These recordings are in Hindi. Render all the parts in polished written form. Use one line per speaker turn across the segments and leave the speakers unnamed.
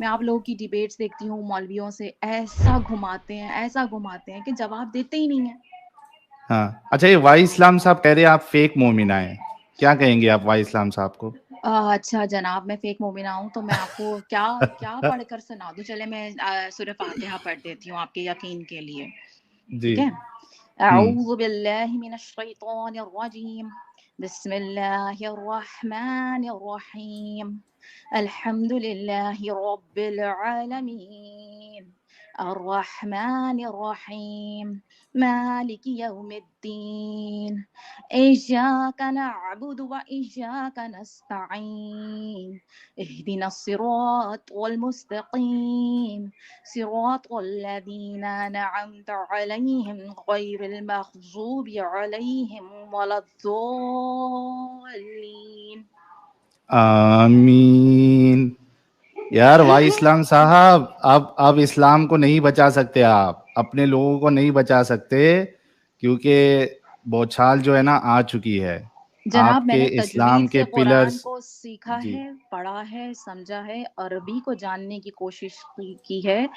मैं आप लोगों की डिबेट्स देखती हूँ मौलवियों से, ऐसा घुमाते हैं कि जवाब देते ही नहीं है।
हाँ, अच्छा, ये वाई इस्लाम साहब कह रहे हैं आप फेक मोमिना हैं, क्या कहेंगे आप वाई इस्लाम साहब को?
अच्छा जनाब, मैं फेक मोमिना हूँ तो मैं आपको क्या क्या पढ़कर सुना दूँ? चले मैं सूरह फातिहा पढ़ देती हूँ आपके यकीन के लिए,
जी।
ठीक है?
हम्म।
अऊज़ु बिल्लाहि मिनश शैतानिर रजीम, बिस्मिल्लाहिर रहमानिर रहीम, अल्हम्दुलिल्लाहि रब्बिल आलमीन, अर्रहमानिर रहीम, मालिकि यौमिद्दीन, इय्याका नअबुदु व इय्याका नस्तईन, इहदिनस सिरातल मुस्तकीम, सिरातल लज़ीना अनअमत अलैहिम गैरिल मग़ज़ूबि अलैहिम वलद्दॉल्लीन।
आमीन। यार वाई इस्लाम साहब, अब इस्लाम को नहीं बचा सकते, आप अपने लोगों को नहीं बचा सकते, क्योंकि बौछार जो है ना आ चुकी है।
जनाब,
आपके
मैंने
इस्लाम
तजवीद
के
से कुरान
पिलर्स।
को सीखा
जी।
है, पढ़ा है, समझा है, अरबी को जानने की कोशिश की है।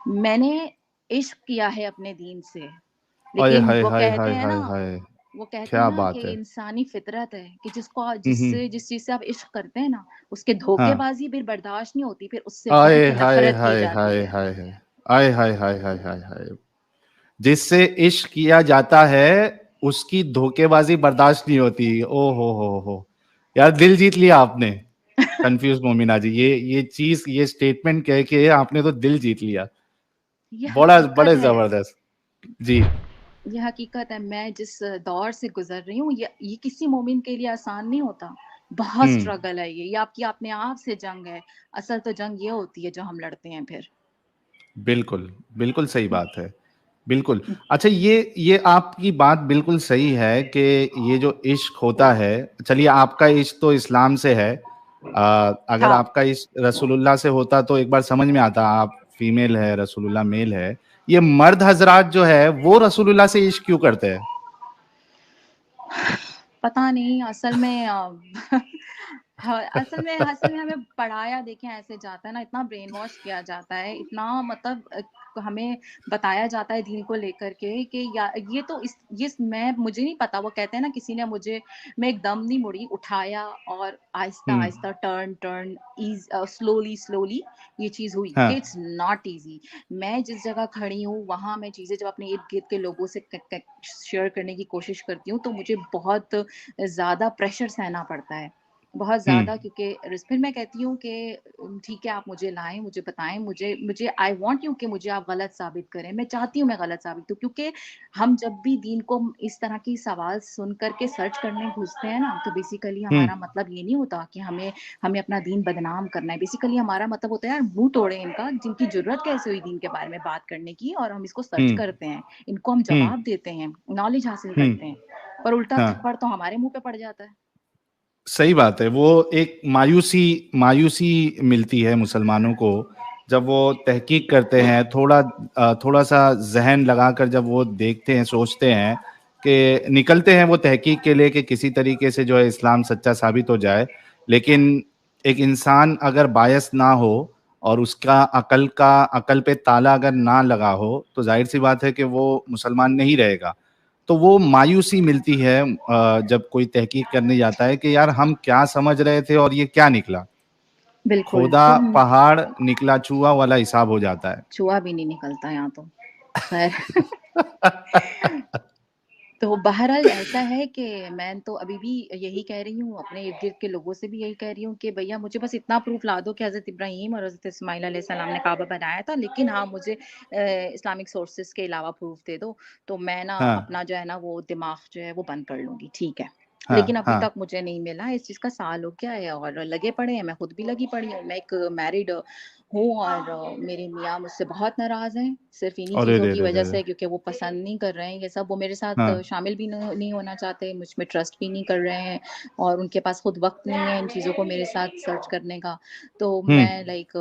मैंने इश्क किया है अपने दीन से।
ओए
लेकिन
हाय
वो
हाय
कहते
हाय
हैं
हाय
ना,
हाय,
वो कहते हैं
क्या
ना कि
बात है।
इंसानी फितरत है कि
हम्म।
जिस चीज से आप इश्क करते हैं ना, उसके
हाँ।
धोखेबाजी फिर बर्दाश्त नहीं होती, फिर उससे
आए
बहुत
हाय
नफरत की
हाय
जाती
हाय
है।
हाय हाय, आए हाय हाय हाय हाय हाय, जिससे इश्क किया जाता है उसकी धोखेबाजी बर्दाश्त नहीं होती। ओ हो, यार दिल जीत लिया आपने कंफ्यूज मोमिना जी, ये चीज, ये स्टेटमेंट कह के आपने तो दिल जीत लिया।
ये
बड़ा
हकीकत
बड़े
है।
जबरदस्त। जी।
ये हकीकत है। मैं जिस दौर से गुजर रही हूँ, ये किसी मोमिन के लिए आसान नहीं होता। बहुत
हम्म।
स्ट्रगल है ये आपकी अपने आप से जंग है। असल तो जंग ये होती है जो हम लड़ते हैं फिर।
बिल्कुल, बिल्कुल सही बात है। बिल्कुल। अच्छा, ये आपकी बात बिल्कुल सही है कि ये जो इश्क होता है, चलिए आपका इश्क तो इस्लाम से है। अगर
हाँ,
आपका इश्क रसूलुल्लाह से होता तो एक बार समझ में आता, आप फीमेल है, रसूलुल्लाह मेल है। ये मर्द हजरात जो है वो रसूलुल्लाह से इश्क क्यों करते हैं?
पता नहीं असल में हाँ, असल में हमें पढ़ाया देखें ऐसे जाता है ना, इतना ब्रेन वॉश किया जाता है, इतना मतलब हमें बताया जाता है दीन को लेकर के कि ये तो ये मैं मुझे नहीं पता। वो कहते हैं ना, किसी ने मुझे, मैं एकदम नहीं मुड़ी, उठाया और आहिस्ता
हम्म।
आहिस्ता टर्न स्लोली स्लोली ये चीज हुई कि
हाँ।
It's not easy. मैं जिस जगह खड़ी हूँ वहां मैं चीजें जब अपने इर्द गिर्द के लोगों से शेयर करने की कोशिश करती हूँ तो मुझे बहुत ज़्यादा प्रेशर सहना पड़ता है, बहुत ज़्यादा।
हम्म।
क्योंकि फिर मैं कहती हूँ कि ठीक है, आप मुझे लाएँ, मुझे बताएँ, मुझे मुझे आई वांट यू कि मुझे आप गलत साबित करें। मैं चाहती हूँ मैं गलत साबित हूँ, क्योंकि हम जब भी दीन को इस तरह की सवाल सुन कर के सर्च करने घुसते हैं ना, तो बेसिकली
हम्म।
हमारा मतलब ये नहीं होता कि हमें हमें अपना दीन बदनाम करना है। बेसिकली हमारा मतलब होता है, यार मुँह तोड़े इनका, जिनकी ज़रूरत कैसे हुई दीन के बारे में बात करने की, और हम इसको सर्च
हम्म।
करते हैं, इनको हम
हम्म।
जवाब देते हैं, नॉलेज हासिल
हम्म।
करते हैं। पर उल्टा
हाँ,
थप्पड़ तो हमारे मुँह पे पड़ जाता है।
सही बात है। वो एक मायूसी मायूसी मिलती है मुसलमानों को जब वो तहकीक करते हैं, थोड़ा सा जहन लगाकर जब वो देखते हैं, सोचते हैं कि निकलते हैं वो तहकीक के लिए कि किसी तरीके से जो है इस्लाम सच्चा साबित हो जाए। लेकिन एक इंसान अगर बायस ना हो और उसका अकल पे ताला अगर ना लगा हो, तो जाहिर सी बात है कि वो मुसलमान नहीं रहेगा। तो वो मायूसी मिलती है जब कोई तहकीक करने जाता है कि यार हम क्या समझ रहे थे और ये क्या निकला।
बिल्कुल,
खोदा
तो
पहाड़ निकला चूहा वाला हिसाब हो जाता है।
चूहा भी नहीं निकलता यहाँ तो। खैर तो बहरहाल ऐसा है कि मैं तो अभी भी यही कह रही हूँ, अपने इर्द-गिर्द के लोगों से भी यही कह रही हूँ कि भैया मुझे बस इतना प्रूफ़ ला दो कि हज़रत इब्राहीम और हज़रत इस्माइल अलैहिस्सलाम ने काबा बनाया था, लेकिन हाँ, मुझे इस्लामिक सोर्सेज़ के अलावा प्रूफ़ दे दो, तो मैं ना
हाँ।
अपना जो है ना वो दिमाग जो है वो बंद कर लूँगी, ठीक है। लेकिन
हाँ।
अभी
हाँ।
तक मुझे नहीं मिला, इस चीज़ का साल हो गया है और लगे पड़े हैं, मैं खुद भी लगी पड़ी हूँ। मैं एक मैरिड हूँ और मेरे मियाँ मुझसे बहुत नाराज़ हैं, सिर्फ़ इन्हीं
अरे
चीज़ों
रे
की
रे
वज़ह
रे।
से, क्योंकि वो पसंद नहीं कर रहे हैं ये सब। वो मेरे साथ
हाँ।
शामिल भी नहीं होना चाहते, मुझ में ट्रस्ट भी नहीं कर रहे हैं और उनके पास खुद वक़्त नहीं है इन चीज़ों को मेरे साथ सर्च करने का। तो
हम्म।
मैं लाइक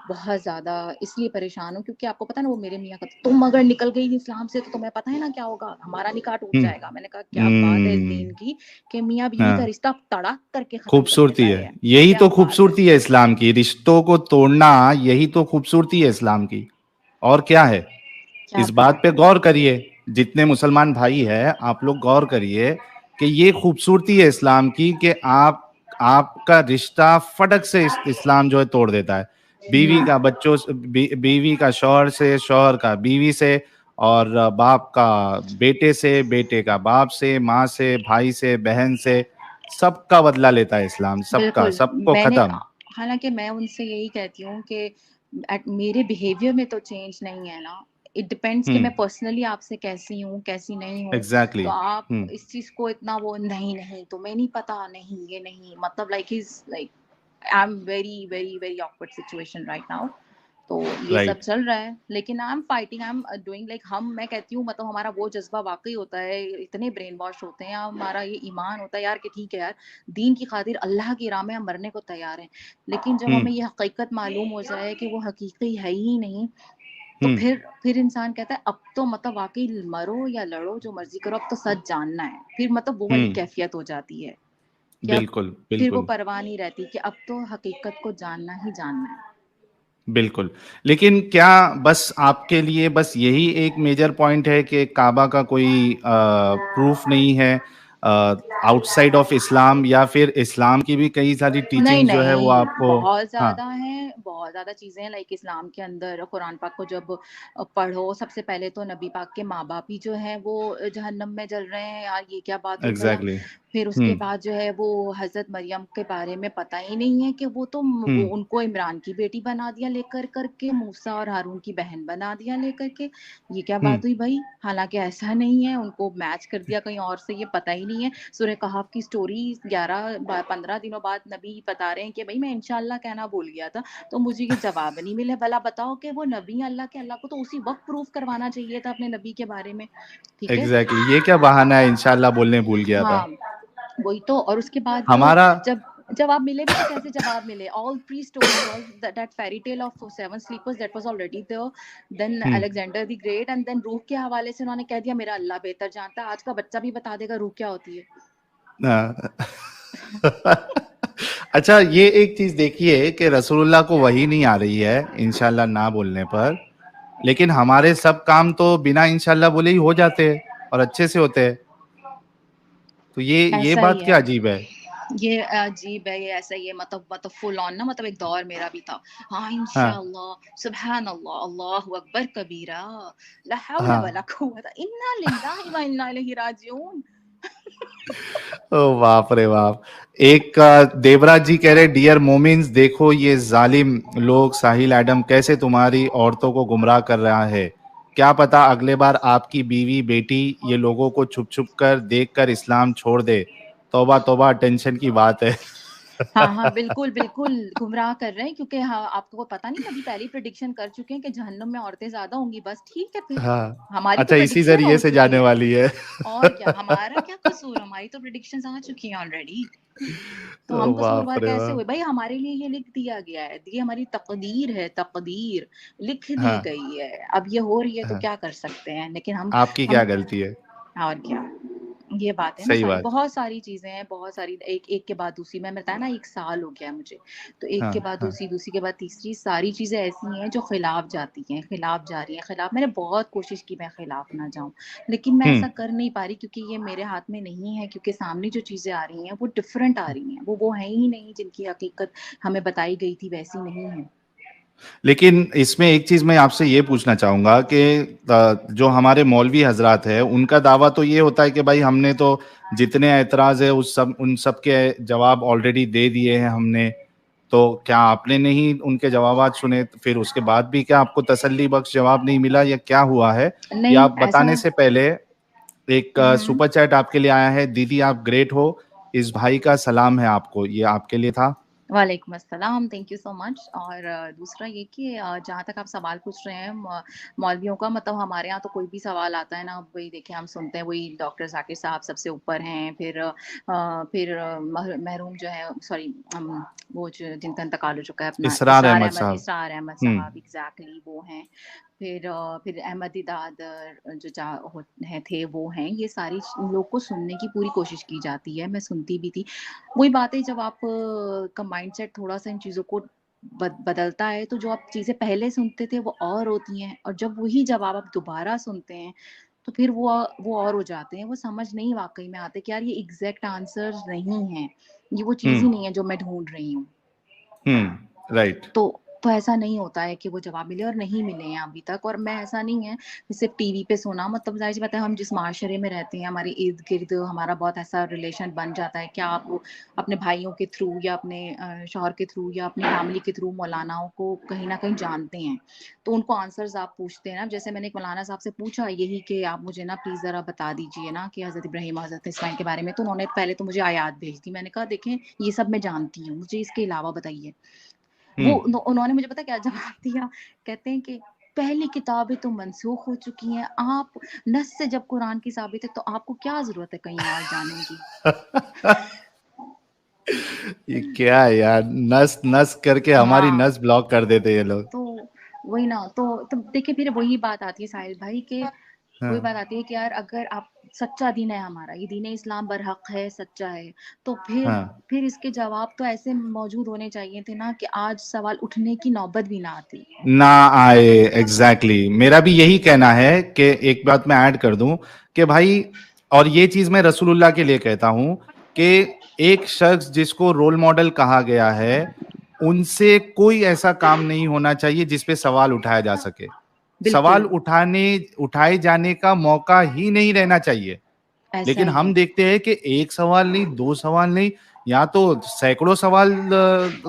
बहुत ज़्यादा इसलिए परेशान हूँ, क्योंकि आपको पता है ना, वो मेरे मियाँ का, तुम अगर निकल गई इस्लाम से तो तुम्हें पता है ना क्या होगा? हमारा निकाह टूट
हम्म।
जाएगा। मैंने कहा क्या बात है इस
हम्म।
दीन की कि मियाँ-बीवी का
हाँ,
रिश्ता तड़ाक करके ख़त्म कर
खूबसूरती
देता
है,
है।
यही
क्या
तो
बात है!
खूबसूरती है इस्लाम की, रिश्तों को तोड़ना। यही तो खूबसूरती है इस्लाम की, और क्या है?
क्या
इस बात
बात
पे
है।
गौर करिए, जितने मुसलमान भाई हैं आप लोग गौर करिए कि ये खूबसूरती है इस्लाम की कि आपका रिश्ता फटक से इस्लाम जो है तोड़ देता है। बीवी का बच्चों से, बीवी का शौहर से, शौहर का बीवी से, और बाप का बेटे से, बेटे का बाप से, माँ से, भाई से, बहन से, सबका बदला लेता है इस्लाम, सबका,
बिल्कुल,
सबको
मैंने
खत्म।
हालाँकि मैं उनसे यही कहती हूँ कि मेरे बिहेवियर में तो चेंज नहीं है ना। इट डिपेंड्स कि मैं
हम्म।
पर्सनली आपसे कैसी हूँ, कैसी नहीं हूँ।
एग्जैक्टली।
तो आप
हम्म।
इस चीज़ को इतना वो नहीं, नहीं तुम्हें नहीं पता, नहीं ये नहीं मतलब like he is like I am very, very, very awkward situation right now. तो ये सब
राइट।
चल रहा है, लेकिन I am fighting, I am doing like मैं कहती हूँ मतलब हमारा वो जज़्बा वाक़ई होता है, इतने ब्रेन वॉश होते हैं, हमारा ये ईमान होता है यार कि ठीक है यार, दीन की खातिर अल्लाह की राह में हम मरने को तैयार हैं। लेकिन जब
हम्म।
हमें ये हकीकत मालूम हो जाए कि वो हकीकत है ही नहीं, तो
हम्म।
फिर इंसान कहता है अब तो मतलब वाक़ई मरो या लड़ो जो मर्ज़ी करो, अब तो सच जानना है। फिर मतलब वो वाली
हम्म।
कैफ़ियत हो जाती है कि अब
बिल्कुल,
फिर वो
बिल्कुल,
परवाह नहीं रहती कि अब तो हकीकत को जानना ही जानना है।
बिल्कुल। लेकिन क्या बस आपके लिए बस यही एक मेजर पॉइंट है कि काबा का कोई प्रूफ नहीं है आउटसाइड ऑफ इस्लाम, या फिर इस्लाम की भी कई सारी
नहीं,
टीचिंग जो है वो
नहीं,
आपको? हाँ,
बहुत ज़्यादा चीज़ें हैं लाइक इस्लाम के अंदर कुरान पाक को जब पढ़ो, सबसे पहले तो नबी पाक के माँ-बाप ही जो हैं वो जहन्नम में जल रहे हैं, यार ये क्या बात हुई भला?
एग्ज़ैक्टली।
फिर उसके
हुँ,
बाद जो है वो हज़रत मरियम के बारे में पता ही नहीं है कि वो
हुँ,
उनको इमरान की बेटी बना दिया लेकर कर के, मूसा और हारून की बहन बना दिया लेकर के। ये क्या
हुँ,
बात हुई भई? हालाँकि ऐसा नहीं है, उनको मैच कर दिया कहीं और से, ये पता ही नहीं है। सूरह कहफ की स्टोरी 15 दिनों बाद नबी बता रहे हैं कि भई मैं इंशाअल्लाह कहना भूल गया था, तो मुझे ये जवाब नहीं मिले। भला बताओ कि वो नबी हैं अल्लाह के, अल्लाह को तो उसी वक़्त प्रूफ़ करवाना चाहिए था अपने नबी के बारे में, ठीक है?
एग्ज़ैक्टली। ये क्या बहाना है, इंशाअल्लाह बोलने भूल गया था।
हाँ, वही तो और उसके बाद जो
हमारा
जब जवाब मिले भी तो कैसे जवाब मिले? All 3 story all that fairy tale of 7 sleepers that was already there, then
हुँ,
Alexander the great and then रूह के हवाले से उन्होंने कह दिया मेरा अल्लाह बेहतर जानता है। आज का बच्चा भी बता देगा रूह क्या होती है।
हाँ। अच्छा, ये एक चीज़ देखिए कि रसूलुल्लाह को वही नहीं आ रही है इंशाअल्लाह ना बोलने पर, लेकिन हमारे सब काम तो बिना इंशाअल्लाह बोले ही हो जाते हैं और अच्छे से होते हैं। तो ये
ऐसा ही
बात क्या
है।
अजीब है?
ये अजीब है, ये ऐसा ही है मतलब फुल ऑन ना मतलब एक दौर मेरा भी था। हाँ,
हाँ,
इंशाअल्लाह, सुबहान अल्लाह, अल्लाहु अकबर कबीरा, ला हौला वला
हाँ।
कुव्वता इन्ना लिल्लाहि व इन्ना इलैहि राजिऊन।
ओ बाप रे बाप! एक देवराज जी कह रहे डियर मोमिन्स, देखो ये जालिम लोग साहिल एडम कैसे तुम्हारी औरतों को गुमराह कर रहा है। क्या पता अगले बार आपकी बीवी बेटी ये लोगों को छुप छुप कर देख कर इस्लाम छोड़ दे। तौबा तौबा, टेंशन की बात है।
हाँ, हाँ, बिल्कुल, बिल्कुल गुमराह कर रहे हैं क्योंकि हाँ, आपको पता नहीं नबी पहले ही प्रेडिक्शन कर चुके हैं कि जहन्नम में औरतें ज़्यादा होंगी, बस ठीक है फिर।
हाँ।
हमारी तो
अच्छा, इसी
प्रेडिक्शन हो
जरिए से
चुकी
जाने
है।
वाली है।
और क्या, हमारा क्या कसूर? हमारी तो प्रेडिक्शंस आ चुकी हैं ऑलरेडी। तो
ओ
हम
बाप
कसूरवार
रे
कैसे हुए?
बाप!
भई हमारे लिए ये लिख दिया गया है, ये हमारी तक़दीर है, तक़दीर लिख दी
हाँ,
गई है। अब ये हो रही है तो
हाँ।
क्या कर सकते हैं? लेकिन
आपकी क्या
हम
गलती है?
और क्या? ये बात है ना
सही
सारी,
बात।
बहुत सारी चीज़ें हैं, बहुत सारी एक एक के बाद दूसरी मैंने बताया ना 1 साल हो गया है मुझे। तो एक
हाँ,
के बाद
हाँ।
दूसरी, दूसरी के बाद तीसरी, सारी चीज़ें ऐसी हैं जो खिलाफ जाती हैं, खिलाफ जा रही हैं, खिलाफ मैंने बहुत कोशिश की मैं खिलाफ ना जाऊँ, लेकिन मैं
हुँ।
ऐसा कर नहीं पा रही क्योंकि ये मेरे हाथ में नहीं है क्योंकि सामने जो चीज़ें आ रही हैं वो डिफरेंट आ रही हैं। वो हैं ही नहीं जिनकी हकीकत हमें बताई गई थी वैसी नहीं है।
लेकिन इसमें एक चीज़ मैं आपसे ये पूछना चाहूँगा कि जो हमारे मौलवी हज़रात हैं, उनका दावा तो ये होता है कि भाई हमने तो जितने एतराज़ है उन सब के जवाब ऑलरेडी दे दिए हैं हमने। तो क्या आपने नहीं उनके जवाबात सुने? फिर उसके बाद भी क्या आपको तसल्ली बख्श जवाब नहीं मिला, या क्या हुआ है? या
नहीं
आप
ऐसा
बताने से पहले एक
हुँ, हुँ।
सुपर चैट आपके लिए आया है, दीदी आप ग्रेट हो, इस भाई का सलाम है आपको, ये आपके लिए था।
वालेकुम अस्सलाम, थैंक यू सो मच और दूसरा ये कि जहाँ तक आप सवाल पूछ रहे हैं मौलवियों का मतलब हमारे यहाँ तो कोई भी सवाल आता है ना, वही देखिए हम सुनते हैं वही डॉक्टर ज़ाकिर साहब सबसे ऊपर हैं, फिर मरहूम जो है सॉरी वो जो जिनका इंतकाल हो चुका है अपना
इसरार अहमद साहब।
इसरार अहमद
हुँ।
साहब एग्ज़ैक्टली वो हैं। फिर अहमद दिदाद जो थे वो हैं, ये सारी लोग को सुनने की पूरी कोशिश की जाती है, मैं सुनती भी थी। वही बात है जब आप का माइंडसेट थोड़ा-सा इन चीज़ों को बदलता है तो जो आप चीजें पहले सुनते थे वो और होती हैं, और जब वही जवाब आप दोबारा सुनते हैं तो फिर वो और हो जाते हैं, वो समझ नहीं वाकई में आते कि यार ये एग्जैक्ट आंसर नहीं है, ये वो चीज ही
हम्म।
नहीं है जो मैं ढूंढ रही हूँ।
राइट।
तो ऐसा नहीं होता है कि वो जवाब मिले, और नहीं मिले हैं अभी तक। और मैं ऐसा नहीं है कि सिर्फ टीवी पे सुना, मतलब जाहिर सी बात है हम जिस माशरे में रहते हैं, हमारे इर्द गिर्द हमारा बहुत ऐसा रिलेशन बन जाता है कि आप अपने भाइयों के थ्रू या अपने शौहर के थ्रू या अपनी फैमिली के थ्रू मौलानाओं को कहीं ना कहीं जानते हैं, तो उनको आंसर्स आप पूछते हैं ना। जैसे मैंने एक मौलाना साहब से पूछा यही कि आप मुझे ना प्लीज जरा बता दीजिए ना कि हजरत इब्राहिम हजरत इस्माइल के बारे में, तो उन्होंने पहले तो मुझे आयात भेज दी। मैंने कहा देखें ये सब मैं जानती हूँ, मुझे इसके अलावा बताइए। वो
हम्म।
उन्होंने मुझे पता क्या जवाब दिया, कहते हैं कि पहली किताबें तो मनसूख हो चुकी हैं, आप नस से जब कुरान की साबित है तो आपको क्या जरूरत है कहीं और जाने की।
ये क्या है यार, नस नस करके हमारी
हाँ,
नस ब्लॉक कर देते ये लोग।
तो वही ना, तो देखिए फिर वही बात आती है साहिल भाई के, वही बात
हाँ।
आती है कि यार अगर आप सच्चा दीन है हमारा, ये दीन इस्लाम बरहक है, सच्चा है, तो फिर
हाँ।
फिर इसके जवाब तो ऐसे मौजूद होने चाहिए थे ना कि आज सवाल उठने की नौबत भी ना आती।
ना आए, एग्जैक्टली exactly। मेरा भी यही कहना है कि एक बात मैं ऐड कर दूं कि भाई, और ये चीज मैं रसूलुल्लाह के लिए कहता हूं कि एक शख्स जिसको रोल मॉडल कहा गया है, उनसे कोई ऐसा काम नहीं होना चाहिए जिसपे सवाल उठाया जा सके। सवाल
बिल्कुल
उठाए जाने का मौका ही नहीं रहना चाहिए।
ऐसा
लेकिन
ही
हम
है।
देखते हैं कि एक सवाल नहीं, दो सवाल नहीं, यहाँ तो सैकड़ों सवाल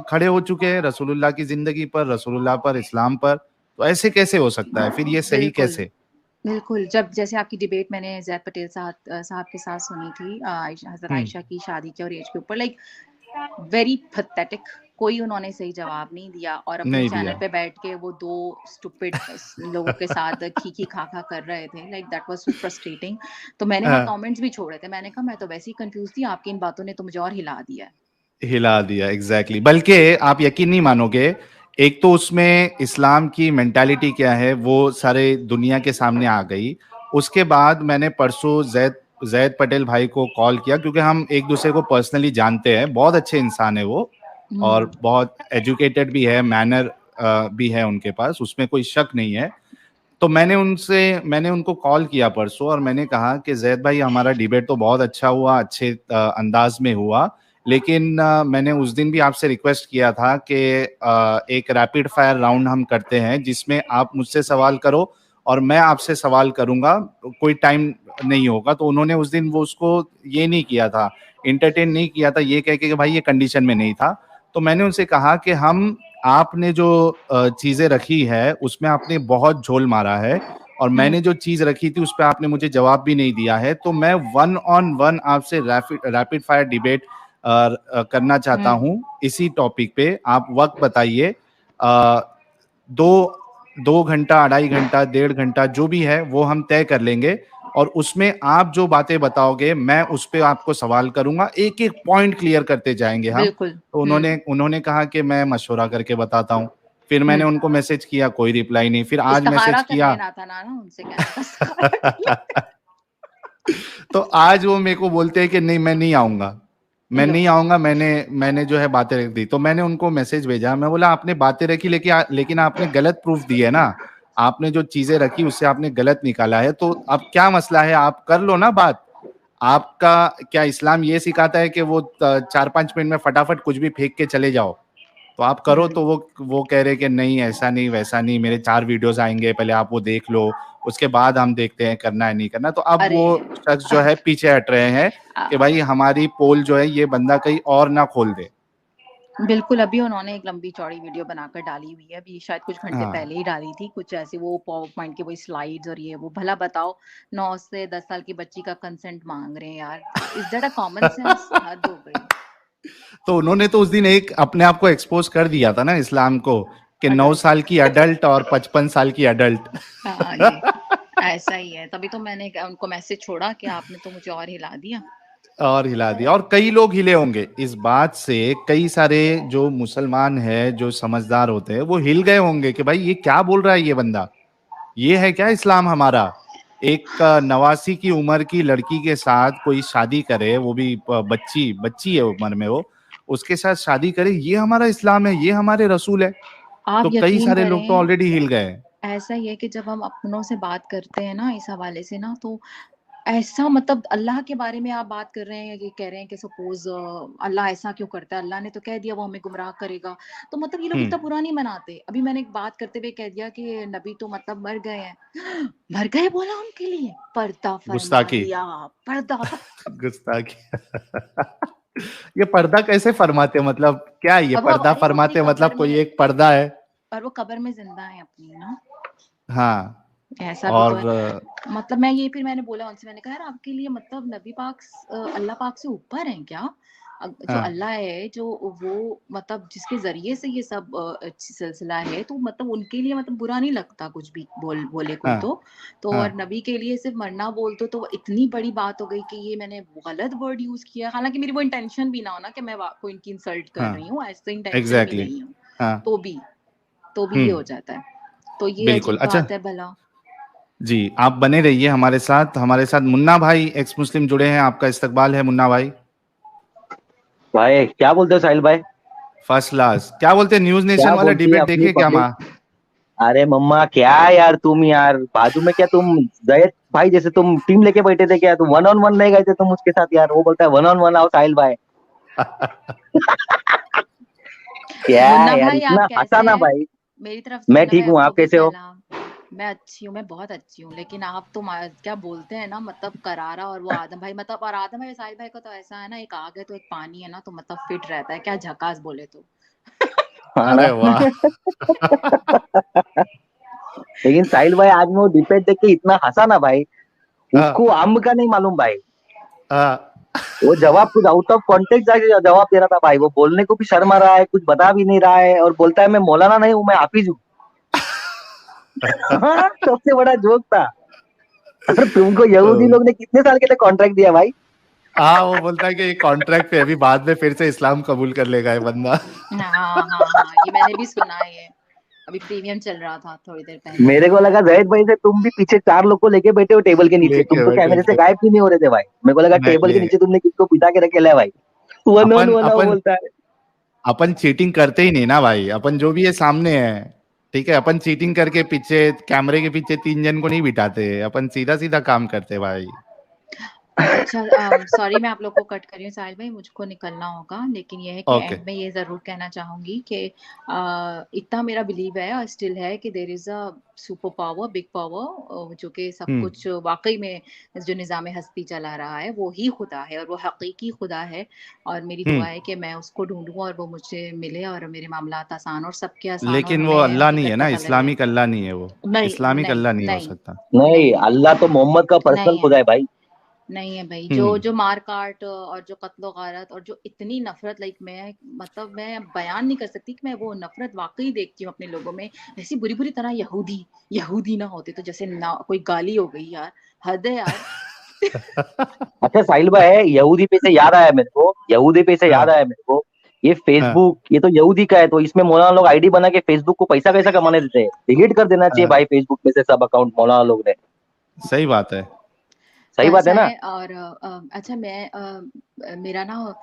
खड़े हो चुके हैं रसूलुल्लाह की जिंदगी पर, रसूलुल्लाह पर, इस्लाम पर। तो ऐसे कैसे हो सकता है, फिर ये सही
बिल्कुल
कैसे?
बिल्कुल, जब जैसे आपकी डिबेट मैंने ज़ैद पटेल साहब के साथ सुनी थी, हज़रत
हम्म।
आयशा की शादी के और एज के ऊपर, लाइक वेरी पैथेटिक, कोई उन्होंने सही जवाब नहीं दिया, और अपने
नहीं
चैनल
दिया।
पे बैठ के वो 2 स्टूपिड लोगों के साथ खी-खी खा-खा कर रहे थे, like that was so frustrating. तो मैंने वहाँ
हाँ,
कमेंट्स भी छोड़े थे, मैंने कहा मैं तो वैसे ही कन्फ्यूज़ थी, आपकी इन बातों ने तो मुझे और हिला दिया है।
हिला दिया, एग्जैक्टली exactly। बल्कि आप यकीन नहीं मानोगे, एक तो उसमें इस्लाम की मेंटालिटी क्या है वो सारे दुनिया के सामने आ गई। उसके बाद मैंने परसों जैद जैद पटेल भाई को कॉल किया, क्योंकि हम एक दूसरे को पर्सनली जानते हैं, बहुत अच्छे इंसान है वो,
हुँ,
और बहुत एजुकेटेड भी है, मैनर भी है उनके पास, उसमें कोई शक नहीं है। तो मैंने उनको कॉल किया परसों, और मैंने कहा कि जैद भाई, हमारा डिबेट तो बहुत अच्छा हुआ, अच्छे अंदाज में हुआ, लेकिन मैंने उस दिन भी आपसे रिक्वेस्ट किया था कि एक रैपिड फायर राउंड हम करते हैं जिसमें आप मुझसे सवाल करो और मैं आपसे सवाल करूंगा, कोई टाइम नहीं होगा। तो उन्होंने उस दिन वो उसको ये नहीं किया था, इंटरटेन नहीं किया था, ये कह के कि भाई ये कंडीशन में नहीं था। तो मैंने उनसे कहा कि हम, आपने जो चीजें रखी है उसमें आपने बहुत झोल मारा है, और
हुँ,
मैंने जो चीज रखी थी उस पर आपने मुझे जवाब भी नहीं दिया है, तो मैं वन ऑन वन आपसे रैपिड रैपिड फायर डिबेट करना चाहता
हुँ,
हूं इसी टॉपिक पे। आप वक्त बताइए, अ, दो 2 घंटा, 2.5 घंटा, 1.5 घंटा, जो भी है वो हम तय कर लेंगे, और उसमें आप जो बातें बताओगे मैं उस पर आपको सवाल करूंगा, एक एक पॉइंट क्लियर करते जाएंगे हम।
बिल्कुल,
तो
हुँ,
उन्होंने उन्होंने कहा कि मैं मशवरा करके बताता हूँ। फिर मैंने
हुँ।
उनको मैसेज किया, कोई रिप्लाई नहीं, फिर आज
इस्तिखारा
मैसेज
कर
किया।
लेना था ना उनसे, कहना था इस्तिखारा कर ले।
तो आज वो मेरे को बोलते हैं कि नहीं, मैं नहीं आऊंगा, मैं
लो,
नहीं आऊंगा, मैंने मैंने जो है बातें रख दी। तो मैंने उनको मैसेज भेजा, मैं बोला आपने बातें रखी, लेकिन आपने गलत प्रूफ दिए ना, आपने जो चीजें रखी उससे आपने गलत निकाला है, तो अब क्या मसला है, आप कर लो ना बात। आपका क्या इस्लाम ये सिखाता है कि वो 4-5 मिनट में फटाफट कुछ भी फेंक के चले जाओ? तो आप करो।
हुँ।
तो वो कह रहे कि नहीं, ऐसा नहीं, वैसा नहीं, मेरे 4 वीडियोस आएंगे, पहले आप वो देख लो, उसके बाद हम देखते हैं करना है नहीं करना। तो अब
अरे!
वो शख्स जो है पीछे हट रहे हैं कि
अ,
भाई हमारी पोल जो है ये बंदा कहीं और ना खोल दे।
बिल्कुल, अभी उन्होंने एक लंबी-चौड़ी वीडियो बनाकर डाली हुई है, अभी शायद कुछ घंटे
हाँ।
पहले ही डाली थी, कुछ ऐसे वो पावर पॉइंट की वही स्लाइड्स और ये वो। भला बताओ, 9 से 10 साल की बच्ची का कंसेंट माँग रहे हैं यार, is that a common sense? हद हो गई।
तो उन्होंने तो उस दिन एक अपने आप को एक्सपोज कर दिया था ना इस्लाम को, कि 9 साल
अडल्ट।
की अडल्ट और 55 साल की अडल्ट।
हाँ जी, ऐसा ही है, तभी तो मैंने उनको मैसेज छोड़ा कि आपने तो मुझे और हिला दिया।
और हिला दिया, और कई लोग हिले होंगे इस बात से, कई सारे जो मुसलमान है, जो समझदार होते हैं, वो हिल गए होंगे कि भाई ये क्या बोल रहा है ये बंदा, ये है क्या इस्लाम हमारा? एक 89 की उम्र की लड़की के साथ कोई शादी करे, वो भी बच्ची बच्ची है उम्र में वो, उसके साथ शादी करे, ये हमारा इस्लाम है, ये हमारे रसूल है।
आप
तो कई
यकीन
सारे लोग तो
करें,
ऑलरेडी हिल गए हैं।
ऐसा ही है कि जब हम अपनों से बात करते हैं ना इस हवाले से ना, तो ऐसा मतलब अल्लाह के बारे में आप बात कर रहे हैं, ये कह रहे हैं कि सपोज़ अल्लाह ऐसा क्यों करता है? अल्लाह ने तो कह दिया वो हमें गुमराह करेगा। तो मतलब ये लोग
हम्म।
इतना बुरा नहीं मनाते। अभी मैंने एक बात करते हुए कह दिया कि नबी तो मतलब मर गए हैं। मर गए बोला उनके लिए? पर्दा फरमा
गुस्ताखी।
दिया, पर्दा
गुस्ताखी। ये पर्दा कैसे फरमाते, मतलब क्या है ये
अब वो
पर्दा
अरे वो अपनी
फरमाते,
कब्र
मतलब कोई
में,
एक पर्दा है?
और वो कब्र में ज़िंदा हैं अपनी ना,
हाँ।
ऐसा भी तो है।
और
मतलब फिर मैंने बोला उनसे, मैंने कहा यार आपके लिए मतलब नबी पाक अल्लाह पाक से ऊपर हैं क्या? जो
हाँ,
अल्लाह है, जो वो मतलब जिसके ज़रिए से ये सब सिलसिला है, तो मतलब उनके लिए मतलब बुरा नहीं लगता कुछ भी बोले कोई
हाँ,
तो। तो
हाँ,
और नबी के लिए सिर्फ़ मरना बोल दो तो इतनी बड़ी बात हो गई कि ये मैंने गलत वर्ड यूज़ किया। हालाँकि मेरी वो इंटेंशन भी ना हो ना कि मैं वा कोई इनकी इंसल्ट कर
हाँ,
रही हूँ, ऐसी इंटेंशन भी
एग्जैक्टली।
नहीं हो।
हाँ।
तो भी तो भी ये
हम्म।
हो जाता है। तो ये
बिल्कुल।
अजीब
अच्छा
बात है भला।
जी, आप बने रहिए हमारे साथ मुन्ना भाई एक्स मुस्लिम जुड़े हैं, आपका इस्तकबाल है मुन्ना भाई।
भाई क्या बोलते हो साहिल भाई?
First class. क्या बोलते हैं, न्यूज नेशन
क्या
वाला
बोलती है
डिबेट
अपनी
देखे क्या
पब्लिक?
माँ?
अरे मम्मा क्या यार, तुम यार बाजू में क्या तुम जयद भाई जैसे तुम टीम लेके बैठे थे क्या? तुम वन ऑन वन नहीं गए थे तुम उसके साथ यार? वो बोलता है वन ऑन वन आओ साहिल भाई। क्या
मुन्ना
यार
भाई आप
इतना हंसा
कैसे
ना
हैं?
भाई।
मेरी तरफ से
मैं
मुन्ना भाई
ठीक हूँ,
आपको
आप
भी
कैसे हो?
सलाम। मैं अच्छी हूँ, मैं बहुत अच्छी हूँ, लेकिन आप तो क्या बोलते हैं ना, मतलब करारा, और वो आदम भाई मतलब, और आदम भाई साहिल भाई का तो ऐसा है ना, एक आग है तो एक पानी है ना, तो मतलब फिट रहता है, क्या झकास बोले तो।
हाँ ना।
अरे वाह।
लेकिन साहिल भाई आज मैं वो डिबेट देख के इतना हंसा ना भाई। उसको
हाँ,
अम्ब का नहीं मालूम भाई।
हाँ।
वो जवाब कुछ आउट ऑफ कॉन्टेक्स्ट जाके जवाब दे रहा था भाई। वो बोलने को भी शर्म आ रहा है, कुछ बता भी नहीं रहा है, और बोलता है मैं मौलाना नहीं हूँ, मैं हाफिज हूँ। हाँ, सबसे बड़ा जोक था। और तुमको यहूदी लोग ने कितने साल के लिए कॉन्ट्रैक्ट दिया भाई?
हाँ, वो बोलता है कि ये कॉन्ट्रैक्ट पे अभी बाद में फिर से इस्लाम कबूल कर लेगा ये बंदा।
हाँ हाँ हाँ, ये मैंने भी सुना है ये। अभी प्रीमियम चल रहा था थोड़ी देर पहले।
मेरे को लगा जैद भाई से तुम भी पीछे 4 लोग को लेके बैठे हो टेबल के नीचे, तुम
लेके
तो
बैठे
कैमरे से
थे।
गायब क्यों नहीं हो रहे थे भाई? मेरे को लगा टेबल के
नहीं,
नीचे तुमने किसको बिठा के रखे है भाई। वन ऑन
अपन
वन आओ
अपन
बोलता है।
अपन चीटिंग करते ही नहीं ना भाई, अपन जो भी है सामने है। ठीक है, अपन चीटिंग करके पीछे कैमरे के पीछे 3 जन को नहीं बिठाते, अपन सीधा सीधा काम करते भाई।
अच्छा, सॉरी मैं आप लोग को कट कर रही हूँ साहिल भाई, मुझको निकलना होगा, लेकिन ये है कि
ओके।
एंड में ये ज़रूर कहना चाहूँगी कि इतना मेरा बिलीव है और स्टिल है कि there is a super power, big power, जो कि सब
हम्म।
कुछ वाक़ई में जो निज़ाम हस्ती चला रहा है, वो ही खुदा है और वो हकीकी खुदा है। और मेरी दुआ
हम्म।
है कि मैं उसको ढूँढूँ और वो मुझे मिले और मेरे मामलात आसान और सबके आसान, और
लेकिन वो
हमें
अल्लाह नहीं है
हकीकत
ना,
पता लगे।
इस्लामिक अल्लाह नहीं है वो।
नहीं,
इस्लामिक
नहीं,
अल्लाह नहीं हो
नहीं,
सकता।
नहीं,
नहीं,
अल्लाह तो मोहम्मद का पर्सनल
नहीं है।
खुदा है भाई।
नहीं है भाई, जो
हम्म।
जो मार-काट और जो कत्ल-गारत और जो इतनी नफ़रत, लाइक मैं मतलब मैं बयान नहीं कर सकती कि मैं वो नफ़रत वाक़ई देखती हूँ अपने लोगों में। ऐसी बुरी-बुरी तरह यहूदी, यहूदी ना होते तो जैसे ना कोई गाली हो गई यार, हद है यार।
अच्छा साहिल भाई, यहूदी पे से याद आया मेरे को, यहूदी पे से याद
हाँ,
आया मेरे को। ये
हाँ,
फेसबुक, ये तो यहूदी का है, तो इसमें मौलाना लोग आईडी बना के फेसबुक को पैसा कैसा कमाने देते हैं? डिलीट कर देना चाहिए
हाँ।
भाई फेसबुक में से सब अकाउंट मौलाना लोग ने।
सही बात है।
तो
सही बात
ऐसा
है ना?
है, और अच्छा मेरा ना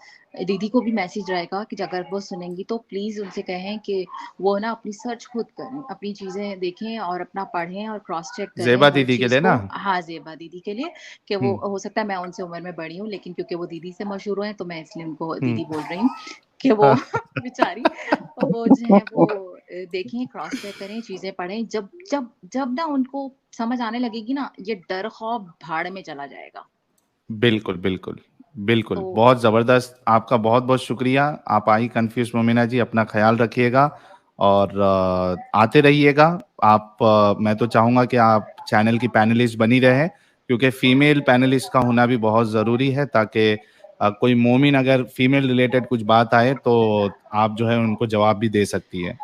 दीदी को भी मैसेज रहेगा कि अगर वो सुनेंगी तो प्लीज़ उनसे कहें कि वो ना अपनी सर्च खुद करें, अपनी चीज़ें देखें और अपना पढ़ें और क्रॉस चेक करें
ज़ेबा
हर
दीदी के
चीज़
लिए
को।
ना।
हाँ, ज़ेबा दीदी के लिए, कि वो
हम्म।
हो सकता है मैं उनसे उम्र में बड़ी हूँ, लेकिन क्योंकि वो दीदी से मशहूर हैं तो मैं इसलिए उनको
हम्म।
दीदी बोल रही हूँ कि वो
हाँ।
बेचारी, वो जो है वो देखें, क्रॉस चेक करें, चीज़ें पढ़ें। जब जब जब ना उनको समझ आने लगेगी ना, ये डर खौफ भाड़ में चला जाएगा।
बिल्कुल, बिल्कुल, बिल्कुल।
तो
बहुत ज़बरदस्त, आपका बहुत-बहुत शुक्रिया। आप आई कन्फ्यूज़ मोमिना जी, अपना ख़्याल रखिएगा और आते रहिएगा। मैं तो चाहूँगा कि आप चैनल की पैनलिस्ट बनी रहें, क्योंकि फीमेल पैनलिस्ट का होना भी बहुत ज़रूरी है, ताकि कोई मोमिन अगर फीमेल रिलेटेड कुछ बात आए तो आप जो है उनको जवाब भी दे सकती हैं।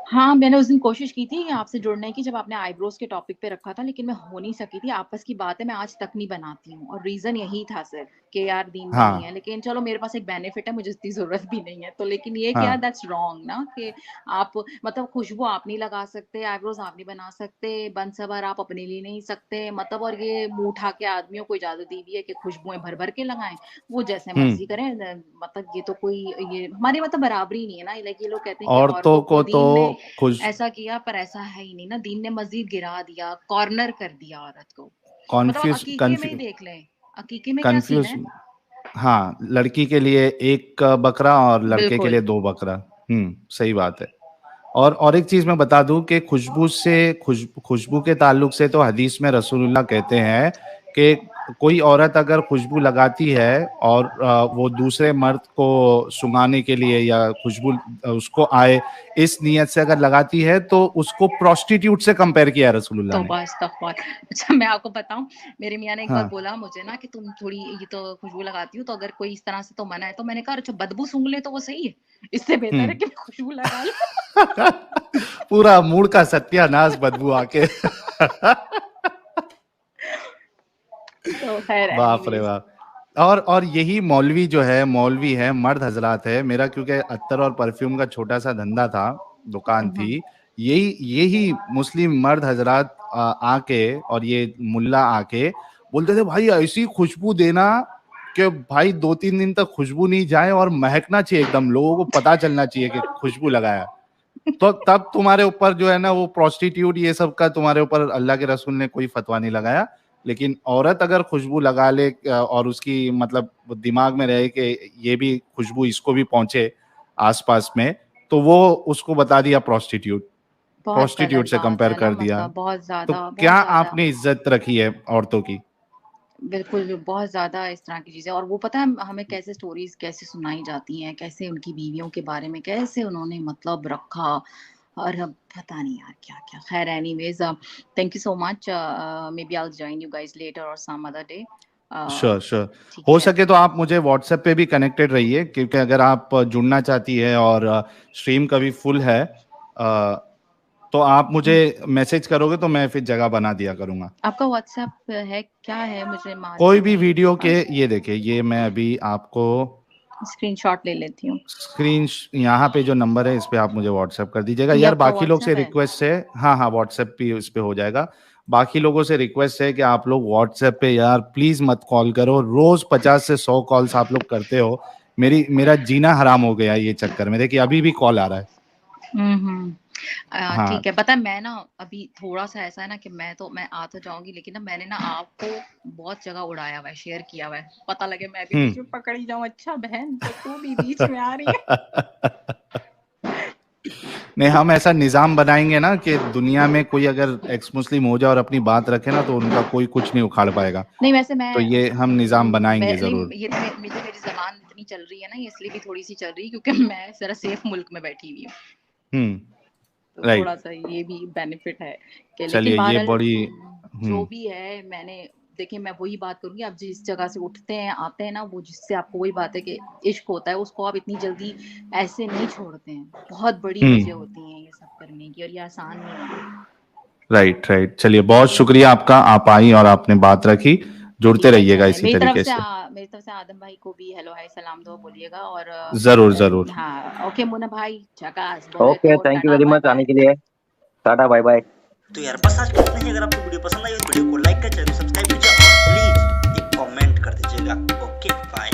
हाँ, मैंने उस दिन कोशिश की थी आपसे जुड़ने की, जब आपने आईब्रोज़ के टॉपिक पे रखा था, लेकिन मैं हो नहीं सकी थी। आपस की बात है, मैं आज तक नहीं बनाती हूँ और रीज़न यही था सिर्फ़। कि यार दीन में
हाँ
नहीं है, लेकिन चलो मेरे पास एक बेनिफिट है, मुझे इतनी जरूरत भी नहीं है, तो लेकिन ये क्या,
हाँ
दैट्स रॉन्ग ना, कि आप मतलब खुशबू आप नहीं लगा सकते, आईब्रोज आप नहीं बना सकते, बन सवर आप अपने लिए नहीं सकते, मतलब और ये मुंह उठा के आदमियों को इजाजत दी हुई है कि खुशबुएं भर भर के लगाएं, वो जैसे मर्जी करें। मतलब ये तो कोई, ये हमारी मतलब बराबरी नहीं है ना। लाइक ये लोग कहते हैं कि
औरतों
औरतों
को
को
तो
दीन ने
खुश
ऐसा किया, पर ऐसा है ही नहीं ना। दीन ने मस्जिद गिरा दिया, कॉर्नर कर दिया औरत को। मतलब आप
कॉन्फ्यूज
अकीके में ही देख लें, अकीके में क्या सीन
कंफ्यूज
है।
हाँ, लड़की के लिए एक बकरा और लड़के के
बिल्कुल
लिए 2 बकरा। सही बात है। और एक चीज मैं बता दूं कि खुशबू के ताल्लुक से तो हदीस में रसूलुल्लाह कहते हैं कि कोई औरत अगर खुशबू लगाती है और वो दूसरे मर्द को सुंघाने के लिए या खुशबू उसको आए इस नियत से अगर लगाती है तो उसको प्रोस्टिट्यूट से कंपेयर किया है रसूलुल्लाह ने।
तौबा इस्तगफार। अच्छा मैं आपको बताऊं, मेरे मियाँ ने एक बार
हाँ
बोला मुझे ना कि तुम थोड़ी ये तो खुशबू लगाती हो, तो अगर कोई इस तरह से तो मना है, तो मैंने कहा अच्छा बदबू सूंघ ले तो वो सही है, इससे बेहतर है
हम्म
कि मैं खुशबू लगा लूं।
पूरा मूड का सत्यानाश बदबू आके
तो खैर
बाप रे
एनीवेज।
बाप। और यही मौलवी है, मर्द हजरात है मेरा, क्योंकि अत्तर और परफ्यूम का छोटा सा धंधा था, दुकान थी। यही यही मुस्लिम मर्द हजरात आके और ये मुल्ला आके बोलते थे भाई ऐसी खुशबू देना कि भाई 2-3 दिन तक खुशबू नहीं जाए और महकना चाहिए एकदम, लोगों को पता चलना चाहिए कि खुशबू लगाया। तो तब तुम्हारे ऊपर जो है ना वो प्रोस्टिट्यूट ये सब का तुम्हारे ऊपर अल्लाह के रसूल ने कोई फतवा नहीं लगाया। लेकिन औरत अगर खुशबू लगा ले और उसकी मतलब दिमाग में रहे कि ये भी खुशबू इसको भी पहुंचे आसपास में, तो वो उसको बता दिया प्रोस्टिट्यूट,
बहुत
प्रोस्टिट्यूट
गलत
से
बात
कंपेयर
है ना,
कर दिया।
मतलब बहुत
तो
ज्यादा
क्या
बहुत ज्यादा।
आपने इज्जत रखी है औरतों की?
बिल्कुल, बहुत ज़्यादा इस तरह की चीज़ें। और वो पता है हमें कैसे स्टोरीज़ कैसे सुनाई जाती हैं, कैसे उनकी बीवियों के बारे में कैसे उन्होंने मतलब रखा, और अब पता नहीं यार क्या-क्या। ख़ैर anyways, thank you so much, maybe I will join you guys later और some other day.
Sure sure.
ठीक
हो
है।
सके तो आप मुझे व्हाट्सएप पे भी कनेक्टेड रहिए, क्योंकि अगर आप जुड़ना चाहती है और स्ट्रीम कभी फुल है तो आप मुझे
हुँ,
मैसेज करोगे तो मैं फिर जगह बना दिया करूंगा।
आपका व्हाट्सएप है क्या है? मुझे
कोई
मालूम
भी
नहीं
वीडियो के,
बस।
ये देखिए ये मैं अभी आपको
स्क्रीनशॉट ले लेती हूँ।
स्क्रीन यहाँ पे जो नंबर है इस पे आप मुझे व्हाट्सएप कर दीजिएगा
ये
यार।
आपका
बाकी लोग से
व्हाट्सएप है?
रिक्वेस्ट है, हाँ हाँ व्हाट्सएप भी इस पे हो जाएगा। बाकी लोगों से रिक्वेस्ट है कि आप लोग व्हाट्सएप पे यार प्लीज मत कॉल करो, रोज 50 से 100 कॉल्स आप लोग करते हो, मेरा जीना हराम हो गया ये चक्कर में। देखिए अभी भी कॉल आ रहा है।
हुँ।
हाँ
ठीक है। पता है मैं ना अभी थोड़ा-सा ऐसा है ना कि मैं आ तो जाऊँगी, लेकिन ना मैंने ना आपको बहुत जगह उड़ाया हुआ है, शेयर किया हुआ है। पता लगे मैं भी
हम्म
बीच में पकड़ ही जाऊँ, अच्छा बहन तो तू भी बीच में आ रही है।
नहीं, हम ऐसा निजाम बनाएंगे ना कि दुनिया में कोई अगर एक्स मुस्लिम हो जाए और अपनी बात रखे ना तो उनका कोई कुछ नहीं उखाड़ पाएगा।
नहीं वैसे
तो ये हम निजाम बनाएंगे
नहीं,
जरूर।
ये तो मेरी ज़बान इतनी चल रही है ना, ये इसलिए भी थोड़ी-सी चल रही है क्योंकि मैं ज़रा सेफ मुल्क में बैठी हुई हूँ। तो
राइट।
थोड़ा-सा ये भी बेनिफिट है कि, लेकिन
चलिए ये
बहरहाल
बड़ी
जो भी है मैंने देखिए, मैं वही बात करूँगी, आप जिस जगह से उठते हैं, आते हैं ना, वो जिससे आपको वही बात है कि इश्क होता है, उसको आप इतनी जल्दी ऐसे नहीं छोड़ते हैं। बहुत बड़ी वजह
हम्म
होती है ये सब करने की, और ये आसान नहीं है।
Right right. चलिए बहुत शुक्रिया आपका, आप आई और आपने बात रखी। जुड़ते
ठीक है,
रहिएगा
चलें।
इसी तरीके से।
मेरी तरफ से आदम भाई को भी हेलो हाय सलाम दुआ बोलिएगा, और
जरूर जरूर।
हाँ, ओके मुन्ना भाई, झकास, बोले
ओके,
तो
thank you
ta-ta
very
bye
much आने
बाय।
के लिए। Ta-ta bye bye.
तो यार बस आज कितना ही। अगर आपको वीडियो पसंद आई तो वीडियो को लाइक कर, चैनल सब्सक्राइब कीजिए और प्लीज एक कमेंट कर दीजिएगा। Okay bye.